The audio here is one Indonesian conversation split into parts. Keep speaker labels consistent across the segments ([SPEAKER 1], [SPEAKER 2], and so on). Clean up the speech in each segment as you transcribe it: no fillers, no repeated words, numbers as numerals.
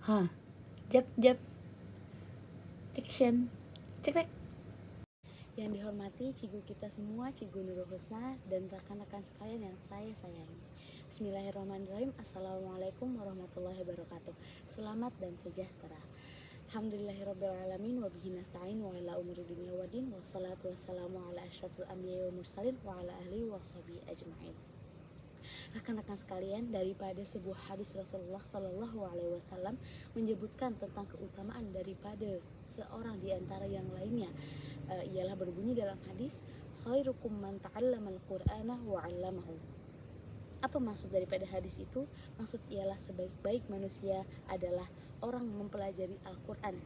[SPEAKER 1] Hah, jap, action, cekrek. Yang dihormati cigu kita semua, Cigu Nurul Husna dan rekan-rekan sekalian yang saya sayangi. Bismillahirrahmanirrahim. Assalamualaikum warahmatullahi wabarakatuh. Selamat dan sejahtera. Alhamdulillahirrabbilalamin wa bihi nasta'in wa ala umuri dunya waddin wassalatu wassalamu ala asyrafil anbiya'i wal mursalin wa ala alihi wa sahbihi ajma'in. Rekan-rekan sekalian, daripada sebuah hadis Rasulullah Shallallahu Alaihi Wasallam menyebutkan tentang keutamaan daripada seorang di antara yang lainnya, ialah berbunyi dalam hadis, khairukum man ta'allamal Qur'ana wa 'allamahu. Apa maksud daripada hadis itu? Maksud ialah sebaik-baik manusia adalah orang mempelajari Al-Quran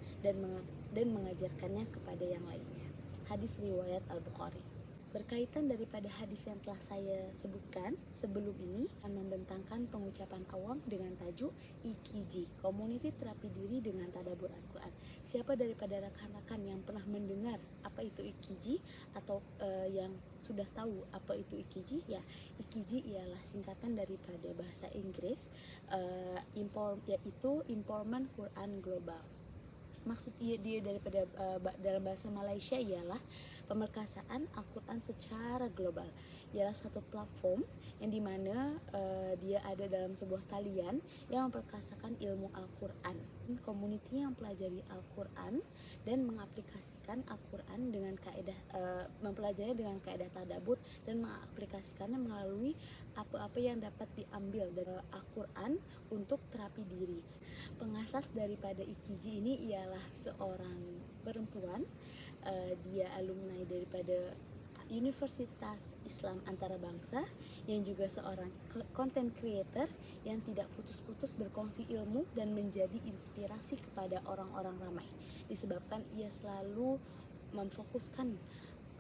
[SPEAKER 1] dan mengajarkannya kepada yang lainnya. Hadis riwayat Al-Bukhari. Berkaitan daripada hadis yang telah saya sebutkan sebelum ini, akan membentangkan pengucapan awam dengan tajuk Ikiji, Community Terapi Diri dengan Tadabbur Al-Quran. Siapa daripada rekan-rekan yang pernah mendengar apa itu Ikiji atau yang sudah tahu apa itu Ikiji? Ya, Ikiji ialah singkatan daripada bahasa Inggris, yaitu Empowerment Quran Global. Maksud dia daripada dalam bahasa Malaysia ialah pemerkasaan Al-Quran secara global. Ialah satu platform yang dimana dia ada dalam sebuah talian yang memperkasakan ilmu Al-Quran. Komuniti yang pelajari Al-Quran dan mengaplikasikan Al-Quran dengan kaedah mempelajari dengan kaedah tadabbur dan mengaplikasikannya melalui apa-apa yang dapat diambil dari Al-Quran untuk terapi diri. Pengasas daripada Ikiji ini ialah seorang perempuan, dia alumni daripada Universitas Islam Antarabangsa, yang juga seorang content creator yang tidak putus-putus berkongsi ilmu dan menjadi inspirasi kepada orang-orang ramai, disebabkan ia selalu memfokuskan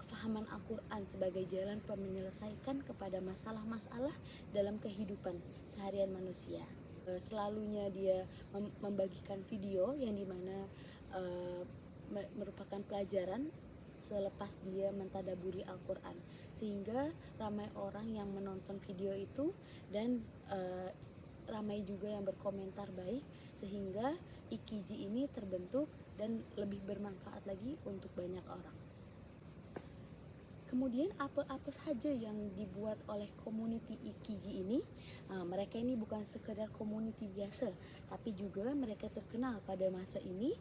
[SPEAKER 1] kefahaman Al-Quran sebagai jalan menyelesaikan kepada masalah-masalah dalam kehidupan seharian manusia. Selalunya dia membagikan video yang dimana merupakan pelajaran selepas dia mentadaburi Al-Quran, sehingga ramai orang yang menonton video itu dan ramai juga yang berkomentar baik, sehingga Ikiji ini terbentuk dan lebih bermanfaat lagi untuk banyak orang. Kemudian apa-apa saja yang dibuat oleh community Ikiji ini? Mereka ini bukan sekedar community biasa, tapi juga mereka terkenal pada masa ini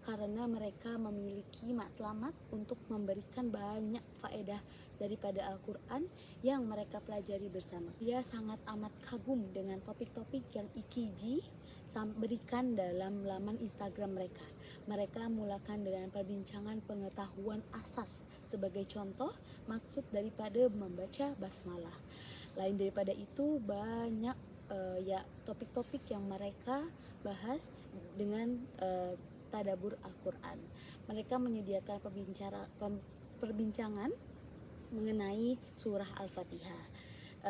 [SPEAKER 1] karena mereka memiliki matlamat untuk memberikan banyak faedah daripada Al-Quran yang mereka pelajari bersama. Dia sangat amat kagum dengan topik-topik yang Ikiji berikan dalam laman Instagram mereka. Mereka mulakan dengan perbincangan pengetahuan asas. Sebagai contoh, maksud daripada membaca basmalah. Lain daripada itu, banyak topik-topik yang mereka bahas dengan tadabbur Al-Quran. Mereka menyediakan perbincangan mengenai surah Al-Fatihah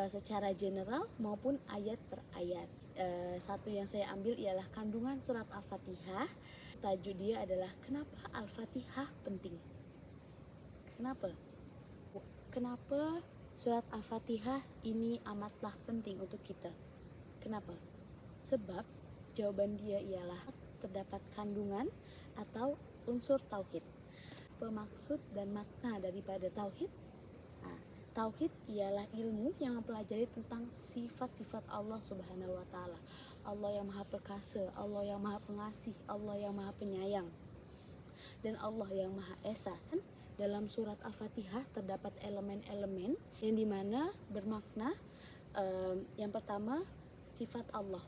[SPEAKER 1] secara general maupun ayat per ayat. Satu yang saya ambil ialah kandungan surat Al-Fatihah. Tajuk dia adalah kenapa Al-Fatihah penting. Kenapa surat Al-Fatihah ini amatlah penting untuk kita? Kenapa? Sebab jawaban dia ialah terdapat kandungan atau unsur tauhid. Pemaksud dan makna daripada tauhid? Tauhid ialah ilmu yang mempelajari tentang sifat-sifat Allah Subhanahu wa Ta'ala. Allah yang Maha Perkasa, Allah yang Maha Pengasih, Allah yang Maha Penyayang, dan Allah yang Maha Esa. Dalam surat Al-Fatihah terdapat elemen-elemen yang dimana bermakna yang pertama, sifat Allah.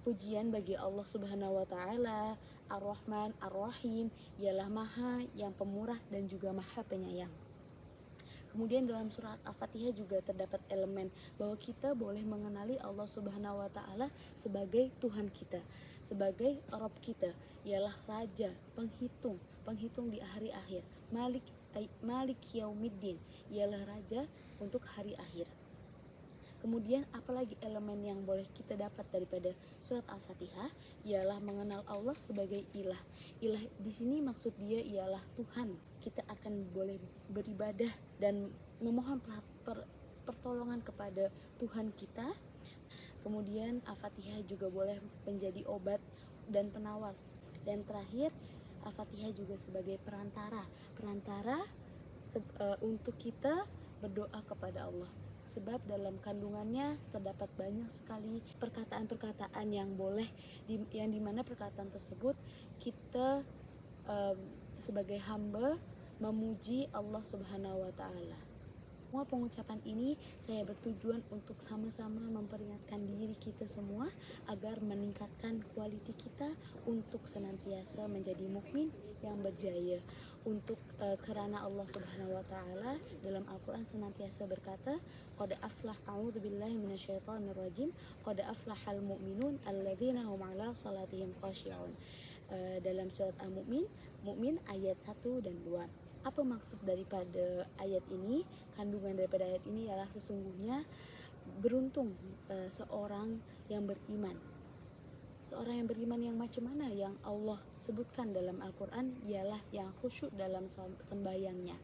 [SPEAKER 1] Pujian bagi Allah Subhanahu wa Ta'ala, Ar-Rahman, Ar-Rahim, ialah Maha yang Pemurah dan juga Maha Penyayang. Kemudian dalam surat Al-Fatihah juga terdapat elemen bahwa kita boleh mengenali Allah Subhanahu wa Ta'ala sebagai Tuhan kita, sebagai Rabb kita, ialah Raja, penghitung di hari akhir. Malik Yaumiddin, ialah Raja untuk hari akhir. Kemudian apalagi elemen yang boleh kita dapat daripada surat Al-Fatihah ialah mengenal Allah sebagai ilah. Ilah di sini maksud dia ialah Tuhan. Kita akan boleh beribadah dan memohon pertolongan kepada Tuhan kita. Kemudian Al-Fatihah juga boleh menjadi obat dan penawar. Dan terakhir, Al-Fatihah juga sebagai perantara untuk kita berdoa kepada Allah. Sebab dalam kandungannya terdapat banyak sekali perkataan-perkataan yang boleh yang dimana perkataan tersebut kita sebagai hamba memuji Allah Subhanahu wa Ta'ala. Semua pengucapan ini saya bertujuan untuk sama-sama memperingatkan diri kita semua agar meningkatkan kualiti kita untuk senantiasa menjadi mukmin yang berjaya. Untuk kerana Allah Subhanahu wa Ta'ala dalam Al-Quran senantiasa berkata, qad aflah a'udzubillahi minasyaitonirrajim, qad aflahal mu'minun alladzina hum 'ala salatihim khashi'un. Dalam surat Al-Mu'min ayat 1 dan 2. Apa maksud daripada ayat ini? Kandungan daripada ayat ini ialah sesungguhnya beruntung seorang yang beriman. Seorang yang beriman yang macam mana yang Allah sebutkan dalam Al-Quran ialah yang khusyuk dalam sembahyangnya.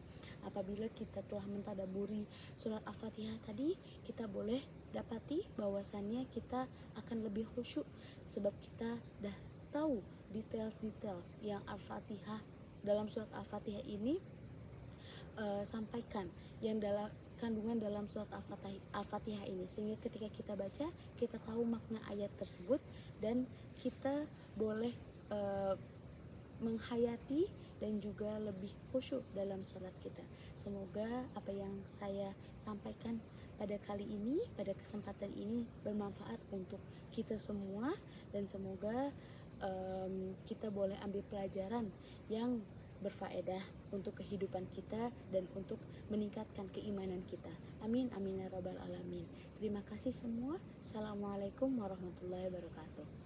[SPEAKER 1] Apabila kita telah mentadaburi surat Al-Fatihah tadi, kita boleh dapati bahwasannya kita akan lebih khusyuk sebab kita dah tahu details-details yang Al-Fatihah dalam surat Al-Fatihah ini sampaikan yang dalam kandungan dalam surat Al-Fatihah ini, sehingga ketika kita baca kita tahu makna ayat tersebut dan kita boleh menghayati dan juga lebih khusyuk dalam sholat kita. Semoga apa yang saya sampaikan pada kali ini, pada kesempatan ini bermanfaat untuk kita semua dan semoga kita boleh ambil pelajaran yang berfaedah untuk kehidupan kita dan untuk meningkatkan keimanan kita. Amin amin ya rabbal alamin. Terima kasih semua. Assalamualaikum warahmatullahi wabarakatuh.